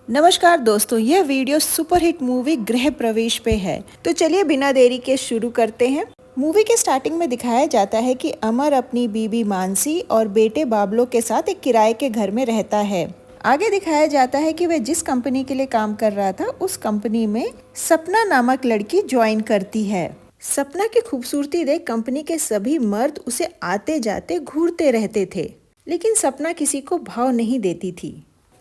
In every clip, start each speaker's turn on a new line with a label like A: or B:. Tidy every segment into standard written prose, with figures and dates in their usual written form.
A: नमस्कार दोस्तों, यह वीडियो सुपरहिट मूवी गृह प्रवेश पे है। तो चलिए बिना देरी के शुरू करते हैं। मूवी के स्टार्टिंग में दिखाया जाता है कि अमर अपनी बीबी मानसी और बेटे बाबलो के साथ एक किराए के घर में रहता है। आगे दिखाया जाता है कि वह जिस कंपनी के लिए काम कर रहा था उस कंपनी में सपना नामक लड़की ज्वाइन करती है। सपना की खूबसूरती देख कंपनी के सभी मर्द उसे आते जाते घूरते रहते थे, लेकिन सपना किसी को भाव नहीं देती थी।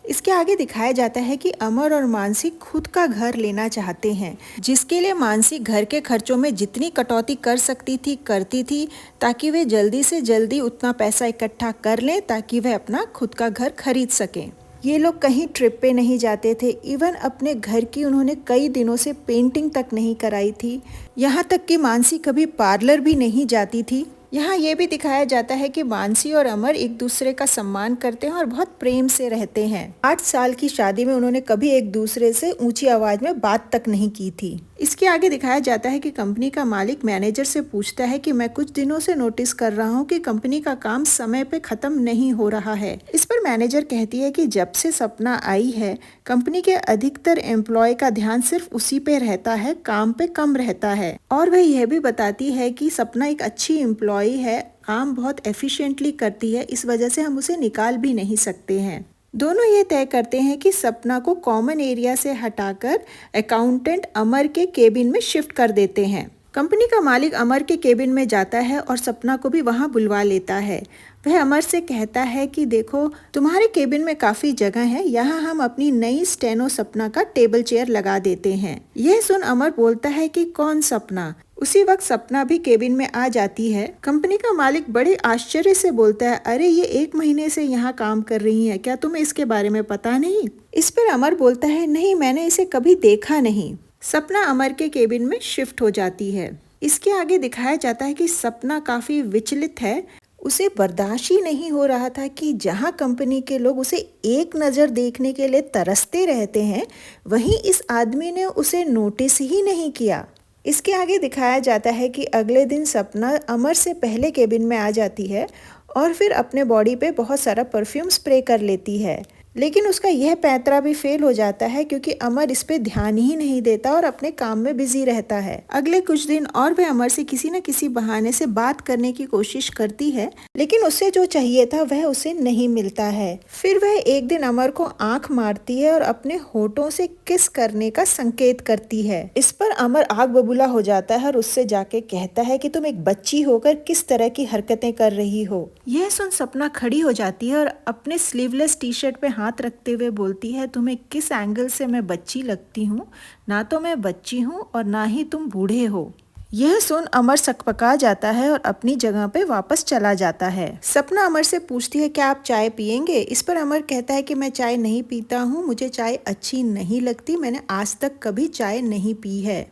A: इसके आगे दिखाया जाता है कि अमर और मानसी खुद का घर लेना चाहते हैं, जिसके लिए मानसी घर के खर्चों में जितनी कटौती कर सकती थी करती थी, ताकि वे जल्दी से जल्दी उतना पैसा इकट्ठा कर लें ताकि वह अपना खुद का घर खरीद सकें। ये लोग कहीं ट्रिप पे नहीं जाते थे, इवन अपने घर की उन्होंने कई दिनों से पेंटिंग तक नहीं कराई थी। यहाँ तक कि मानसी कभी पार्लर भी नहीं जाती थी। यहाँ ये भी दिखाया जाता है कि मानसी और अमर एक दूसरे का सम्मान करते हैं और बहुत प्रेम से रहते हैं। 8 साल की शादी में उन्होंने कभी एक दूसरे से ऊंची आवाज में बात तक नहीं की थी। इसके आगे दिखाया जाता है कि कंपनी का मालिक मैनेजर से पूछता है कि मैं कुछ दिनों से नोटिस कर रहा हूँ कि कंपनी का काम समय पे खत्म नहीं हो रहा है। इस पर मैनेजर कहती है कि जब से सपना आई है कंपनी के अधिकतर एम्प्लॉय का ध्यान सिर्फ उसी पे रहता है, काम पे कम रहता है। और वह यह भी बताती है कि सपना एक अच्छी एम्प्लॉय है, काम बहुत एफिशिएंटली करती है, इस वजह से हम उसे निकाल भी नहीं सकते हैं। दोनों ये तय करते हैं कि सपना को कॉमन एरिया से हटाकर अकाउंटेंट अमर के केबिन में शिफ्ट कर देते हैं। कंपनी का मालिक अमर के केबिन में जाता है और सपना को भी वहां बुलवा लेता है। वह अमर से कहता है कि देखो, तुम्हारे केबिन में काफी जगह है, यहाँ हम अपनी नई स्टेनो सपना का टेबल चेयर लगा देते हैं। यह सुन अमर बोलता है कि कौन सपना? उसी वक्त सपना भी केबिन में आ जाती है। कंपनी का मालिक बड़े आश्चर्य से बोलता है, अरे ये 1 महीने से यहाँ काम कर रही है, क्या तुम्हें इसके बारे में पता नहीं? इस पर अमर बोलता है, नहीं, मैंने इसे कभी देखा नहीं। सपना अमर के केबिन में शिफ्ट हो जाती है। इसके आगे दिखाया जाता है कि सपना काफी विचलित है। उसे बर्दाश्त ही नहीं हो रहा था कि जहां कंपनी के लोग उसे एक नज़र देखने के लिए तरसते रहते हैं, वहीं इस आदमी ने उसे नोटिस ही नहीं किया। इसके आगे दिखाया जाता है कि अगले दिन सपना अमर से पहले केबिन में आ जाती है और फिर अपने बॉडी पे बहुत सारा परफ्यूम स्प्रे कर लेती है, लेकिन उसका यह पैंतरा भी फेल हो जाता है क्योंकि अमर इस पे ध्यान ही नहीं देता और अपने काम में बिजी रहता है। अगले कुछ दिन और वह अमर से किसी न किसी बहाने से बात करने की कोशिश करती है, लेकिन उसे जो चाहिए था वह उसे नहीं मिलता है। फिर वह एक दिन अमर को आंख मारती है और अपने होठों से किस करने का संकेत करती है। इस पर अमर आग बबूला हो जाता है और उससे जाके कहता है कि तुम एक बच्ची होकर किस तरह की हरकतें कर रही हो। यह सुन सपना खड़ी हो जाती है और अपने स्लीवलेस टी शर्ट पे हाथ रखते हुए बोलती है, तुम्हें किस एंगल से मैं बच्ची लगती हूँ? ना तो मैं बच्ची हूँ और ना ही तुम बूढ़े हो। यह सुन अमर सकपका जाता है और अपनी जगह पे वापस चला जाता है। सपना अमर से पूछती है, क्या आप चाय पियेंगे? इस पर अमर कहता है कि मैं चाय नहीं पीता हूँ, मुझे चाय अच्छी नहीं लगती, मैंने आज तक कभी चाय नहीं पी है।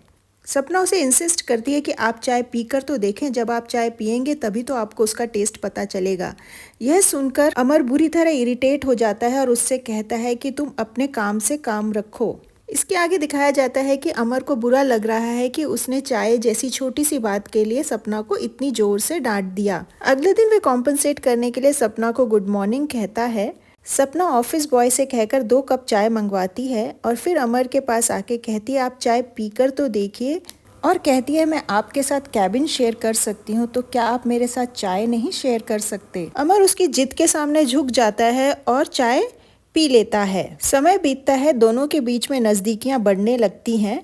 A: सपना उसे इंसिस्ट करती है कि आप चाय पीकर तो देखें, जब आप चाय पियेंगे तभी तो आपको उसका टेस्ट पता चलेगा। यह सुनकर अमर बुरी तरह इरिटेट हो जाता है और उससे कहता है कि तुम अपने काम से काम रखो। इसके आगे दिखाया जाता है कि अमर को बुरा लग रहा है कि उसने चाय जैसी छोटी सी बात के लिए सपना को इतनी जोर से डांट दिया। अगले दिन वे कॉम्पनसेट करने के लिए सपना को गुड मॉर्निंग कहता है। सपना ऑफिस बॉय से कहकर 2 कप चाय मंगवाती है और फिर अमर के पास आके कहती है, आप चाय पीकर तो देखिए, और कहती है, मैं आपके साथ कैबिन शेयर कर सकती हूँ, तो क्या आप मेरे साथ चाय नहीं शेयर कर सकते? अमर उसकी जिद के सामने झुक जाता है और चाय पी लेता है। समय बीतता है, दोनों के बीच में नजदीकियां बढ़ने लगती हैं।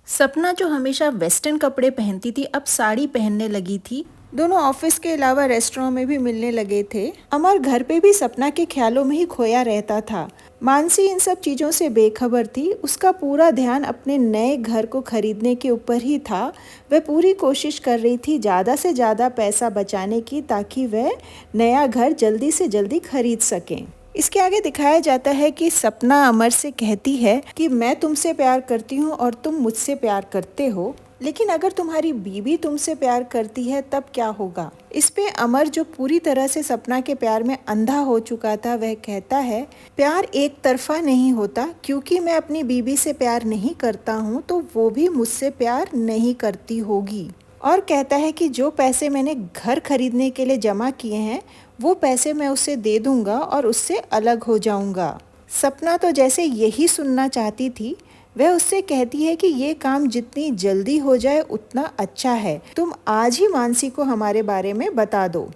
A: सपना जो हमेशा वेस्टर्न कपड़े पहनती थी अब साड़ी पहनने लगी थी। दोनों ऑफिस के अलावा रेस्टोरेंट में भी मिलने लगे थे। अमर घर पे भी सपना के ख्यालों में ही खोया रहता था। मानसी इन सब चीजों से बेखबर थी, उसका पूरा ध्यान अपने नए घर को खरीदने के ऊपर ही था। वह पूरी कोशिश कर रही थी ज्यादा से ज्यादा पैसा बचाने की, ताकि वह नया घर जल्दी से जल्दी खरीद सकें। इसके आगे दिखाया जाता है कि सपना अमर से कहती है कि मैं तुमसे प्यार करती हूँ और तुम मुझसे प्यार करते हो, लेकिन अगर तुम्हारी बीवी तुमसे प्यार करती है तब क्या होगा? इस पे अमर, जो पूरी तरह से सपना के प्यार में अंधा हो चुका था, वह कहता है, प्यार एक तरफा नहीं होता, क्योंकि मैं अपनी बीवी से प्यार नहीं करता हूँ तो वो भी मुझसे प्यार नहीं करती होगी। और कहता है कि जो पैसे मैंने घर खरीदने के लिए जमा किए हैं वो पैसे मैं उसे दे दूंगा और उससे अलग हो जाऊंगा। सपना तो जैसे यही सुनना चाहती थी। वह उससे कहती है कि ये काम जितनी जल्दी हो जाए उतना अच्छा है, तुम आज ही मानसी को हमारे बारे में बता दो।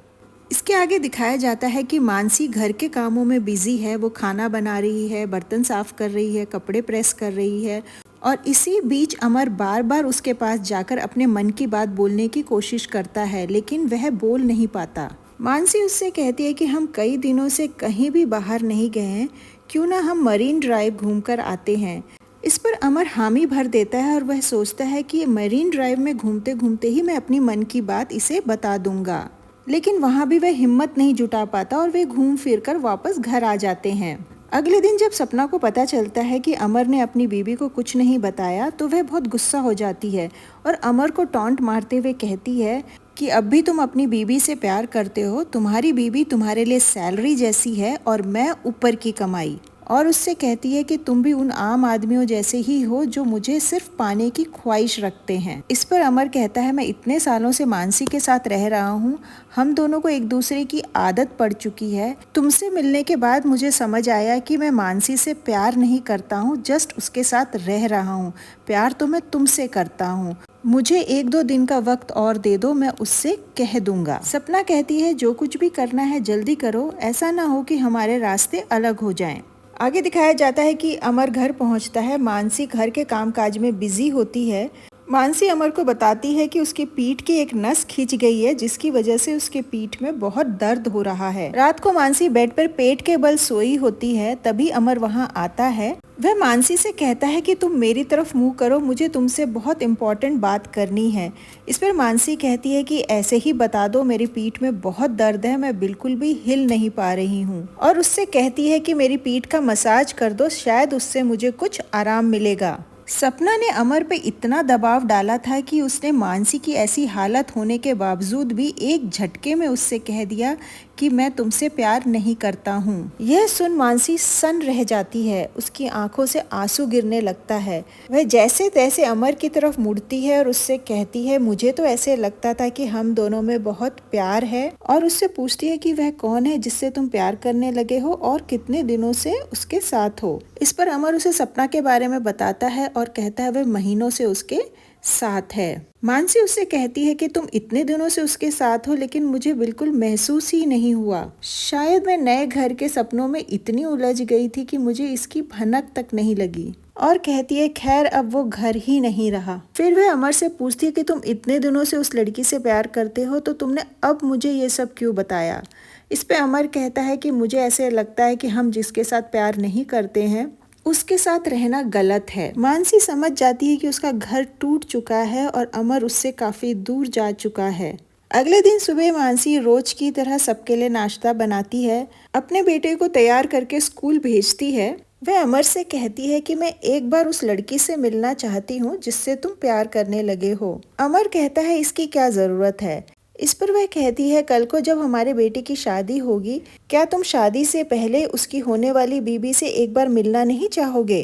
A: इसके आगे दिखाया जाता है कि मानसी घर के कामों में बिजी है। वो खाना बना रही है, बर्तन साफ कर रही है, कपड़े प्रेस कर रही है और इसी बीच अमर बार बार उसके पास जाकर अपने मन की बात बोलने की कोशिश करता है, लेकिन वह बोल नहीं पाता। मानसी उससे कहती है कि हम कई दिनों से कहीं भी बाहर नहीं गए हैं, क्यों ना हम मरीन ड्राइव घूमकर आते हैं। इस पर अमर हामी भर देता है और वह सोचता है कि मरीन ड्राइव में घूमते घूमते ही मैं अपनी मन की बात इसे बता दूंगा, लेकिन वहाँ भी वह हिम्मत नहीं जुटा पाता और वे घूम फिर कर वापस घर आ जाते हैं। अगले दिन जब सपना को पता चलता है कि अमर ने अपनी बीवी को कुछ नहीं बताया तो वह बहुत गुस्सा हो जाती है और अमर को टॉन्ट मारते हुए कहती है कि अब भी तुम अपनी बीवी से प्यार करते हो, तुम्हारी बीवी तुम्हारे लिए सैलरी जैसी है और मैं ऊपर की कमाई। और उससे कहती है कि तुम भी उन आम आदमियों जैसे ही हो जो मुझे सिर्फ पाने की ख्वाहिश रखते हैं। इस पर अमर कहता है, मैं इतने सालों से मानसी के साथ रह रहा हूँ, हम दोनों को एक दूसरे की आदत पड़ चुकी है। तुमसे मिलने के बाद मुझे समझ आया कि मैं मानसी से प्यार नहीं करता हूँ, जस्ट उसके साथ रह रहा हूँ। प्यार तो मैं तुमसे करता हूँ, मुझे 1-2 दिन का वक्त और दे दो, मैं उससे कह दूंगा। सपना कहती है, जो कुछ भी करना है जल्दी करो, ऐसा ना हो कि हमारे रास्ते अलग हो जाएं। आगे दिखाया जाता है कि अमर घर पहुंचता है। मानसी घर के कामकाज में बिजी होती है। मानसी अमर को बताती है कि उसकी पीठ की एक नस खिंच गई है, जिसकी वजह से उसके पीठ में बहुत दर्द हो रहा है। रात को मानसी बेड पर पेट के बल सोई होती है, तभी अमर वहां आता है। वह मानसी से कहता है कि तुम मेरी तरफ मुंह करो, मुझे तुमसे बहुत इम्पोर्टेंट बात करनी है। इस पर मानसी कहती है कि ऐसे ही बता दो, मेरी पीठ में बहुत दर्द है, मैं बिल्कुल भी हिल नहीं पा रही हूँ। और उससे कहती है कि मेरी पीठ का मसाज कर दो, शायद उससे मुझे कुछ आराम मिलेगा। सपना ने अमर पे इतना दबाव डाला था कि उसने मानसी की ऐसी हालत होने के बावजूद भी एक झटके में उससे कह दिया कि मैं तुमसे प्यार नहीं करता हूँ। यह सुन मानसी सन्न रह जाती है, उसकी आंखों से आंसू गिरने लगता है। वह जैसे तैसे अमर की तरफ मुड़ती है और उससे कहती है, मुझे तो ऐसे लगता था कि हम दोनों में बहुत प्यार है। और उससे पूछती है कि वह कौन है जिससे तुम प्यार करने लगे हो और कितने दिनों से उसके साथ हो। इस पर अमर उसे सपना के बारे में बताता है और कहता है वह महीनों से उसके साथ है। मानसी उससे कहती है कि तुम इतने दिनों से उसके साथ हो, लेकिन मुझे बिल्कुल महसूस ही नहीं हुआ। शायद मैं नए घर के सपनों में इतनी उलझ गई थी कि मुझे इसकी भनक तक नहीं लगी। और कहती है, खैर अब वो घर ही नहीं रहा। फिर वह अमर से पूछती है कि तुम इतने दिनों से उस लड़की से प्यार करते हो, तो तुमने अब मुझे ये सब क्यों बताया। इस पे अमर कहता है कि मुझे ऐसे लगता है कि हम जिसके साथ प्यार नहीं करते हैं उसके साथ रहना गलत है। मानसी समझ जाती है कि उसका घर टूट चुका है और अमर उससे काफी दूर जा चुका है। अगले दिन सुबह मानसी रोज की तरह सबके लिए नाश्ता बनाती है, अपने बेटे को तैयार करके स्कूल भेजती है। वह अमर से कहती है कि मैं एक बार उस लड़की से मिलना चाहती हूँ जिससे तुम प्यार करने लगे हो। अमर कहता है, इसकी क्या जरूरत है। इस पर वह कहती है, कल को जब हमारे बेटे की शादी होगी, क्या तुम शादी से पहले उसकी होने वाली बीबी से एक बार मिलना नहीं चाहोगे।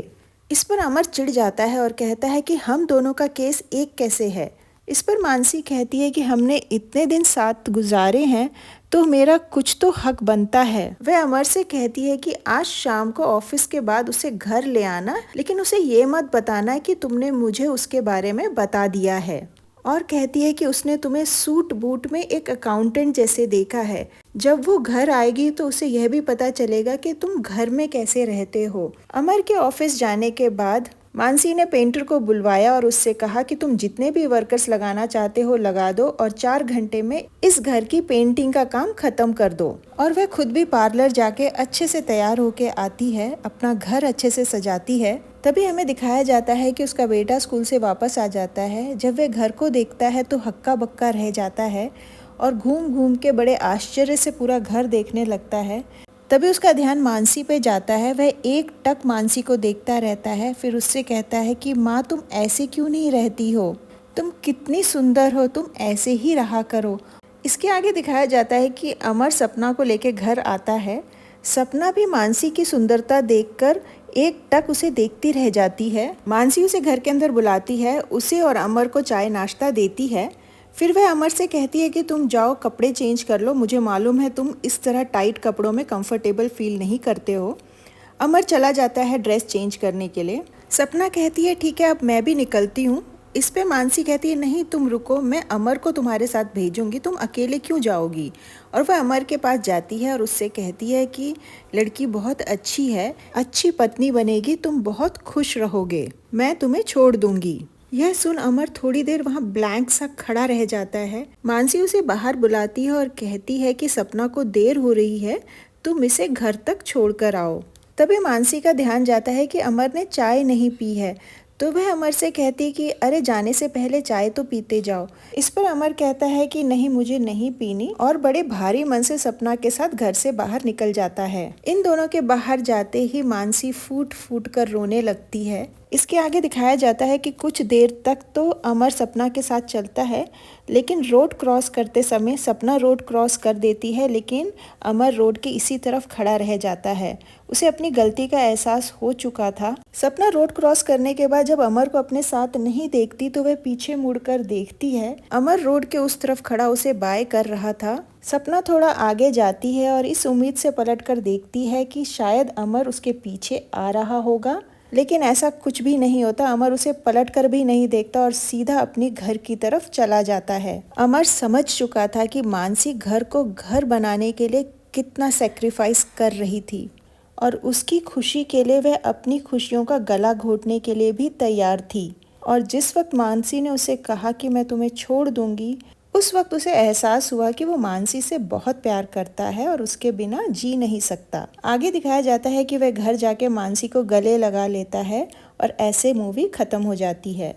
A: इस पर अमर चिढ़ जाता है और कहता है कि हम दोनों का केस एक कैसे है। इस पर मानसी कहती है कि हमने इतने दिन साथ गुजारे हैं तो मेरा कुछ तो हक बनता है। वह अमर से कहती है कि आज शाम को ऑफिस के बाद उसे घर ले आना, लेकिन उसे ये मत बताना कि तुमने मुझे उसके बारे में बता दिया है। और कहती है कि उसने तुम्हें सूट बूट में एक अकाउंटेंट जैसे देखा है। जब वो घर आएगी तो उसे यह भी पता चलेगा कि तुम घर में कैसे रहते हो। अमर के ऑफिस जाने के बाद मानसी ने पेंटर को बुलवाया और उससे कहा कि तुम जितने भी वर्कर्स लगाना चाहते हो लगा दो और 4 घंटे में इस घर की पेंटिंग का काम खत्म कर दो। और वह खुद भी पार्लर जाके अच्छे से तैयार होके आती है, अपना घर अच्छे से सजाती है। तभी हमें दिखाया जाता है कि उसका बेटा स्कूल से वापस आ जाता है। जब वह घर को देखता है तो हक्का बक्का रह जाता है और घूम घूम के बड़े आश्चर्य से पूरा घर देखने लगता है। तभी उसका ध्यान मानसी पे जाता है। वह एक टक मानसी को देखता रहता है, फिर उससे कहता है कि माँ तुम ऐसे क्यों नहीं रहती हो, तुम कितनी सुंदर हो, तुम ऐसे ही रहा करो। इसके आगे दिखाया जाता है कि अमर सपना को लेकर घर आता है। सपना भी मानसी की सुंदरता देखकर एक टक उसे देखती रह जाती है। मानसी उसे घर के अंदर बुलाती है, उसे और अमर को चाय नाश्ता देती है। फिर वह अमर से कहती है कि तुम जाओ कपड़े चेंज कर लो, मुझे मालूम है तुम इस तरह टाइट कपड़ों में कंफर्टेबल फील नहीं करते हो। अमर चला जाता है ड्रेस चेंज करने के लिए। सपना कहती है ठीक है अब मैं भी निकलती हूँ। इस पे मानसी कहती है नहीं तुम रुको, मैं अमर को तुम्हारे साथ भेजूंगी, तुम अकेले क्यों जाओगी। और वह अमर के पास जाती है और उससे कहती है कि लड़की बहुत अच्छी है, अच्छी पत्नी बनेगी, तुम बहुत खुश रहोगे, मैं तुम्हें छोड़ दूंगी। यह सुन अमर थोड़ी देर वहाँ ब्लैंक सा खड़ा रह जाता है। मानसी उसे बाहर बुलाती है और कहती है कि सपना को देर हो रही है, तुम इसे घर तक छोड़कर आओ। तभी मानसी का ध्यान जाता है कि अमर ने चाय नहीं पी है, तो वह अमर से कहती कि अरे जाने से पहले चाय तो पीते जाओ। इस पर अमर कहता है कि नहीं मुझे नहीं पीनी, और बड़े भारी मन से सपना के साथ घर से बाहर निकल जाता है। इन दोनों के बाहर जाते ही मानसी फूट फूट कर रोने लगती है। इसके आगे दिखाया जाता है कि कुछ देर तक तो अमर सपना के साथ चलता है, लेकिन रोड क्रॉस करते समय सपना रोड क्रॉस कर देती है, लेकिन अमर रोड के इसी तरफ खड़ा रह जाता है। उसे अपनी गलती का एहसास हो चुका था। सपना रोड क्रॉस करने के बाद जब अमर को अपने साथ नहीं देखती तो वह पीछे मुड़कर देखती है। अमर रोड के उस तरफ खड़ा उसे बाय कर रहा था। सपना थोड़ा आगे जाती है और इस उम्मीद से पलटकर देखती है कि शायद अमर उसके पीछे आ रहा होगा, लेकिन ऐसा कुछ भी नहीं होता। अमर उसे पलटकर भी नहीं देखता और सीधा अपने घर की तरफ चला जाता है। अमर समझ चुका था कि मानसी घर को घर बनाने के लिए कितना सेक्रीफाइस कर रही थी, और उसकी खुशी के लिए वह अपनी खुशियों का गला घोटने के लिए भी तैयार थी। और जिस वक्त मानसी ने उसे कहा कि मैं तुम्हें छोड़ दूंगी, उस वक्त उसे एहसास हुआ कि वो मानसी से बहुत प्यार करता है और उसके बिना जी नहीं सकता। आगे दिखाया जाता है कि वह घर जाके मानसी को गले लगा लेता है और ऐसे मूवी खत्म हो जाती है।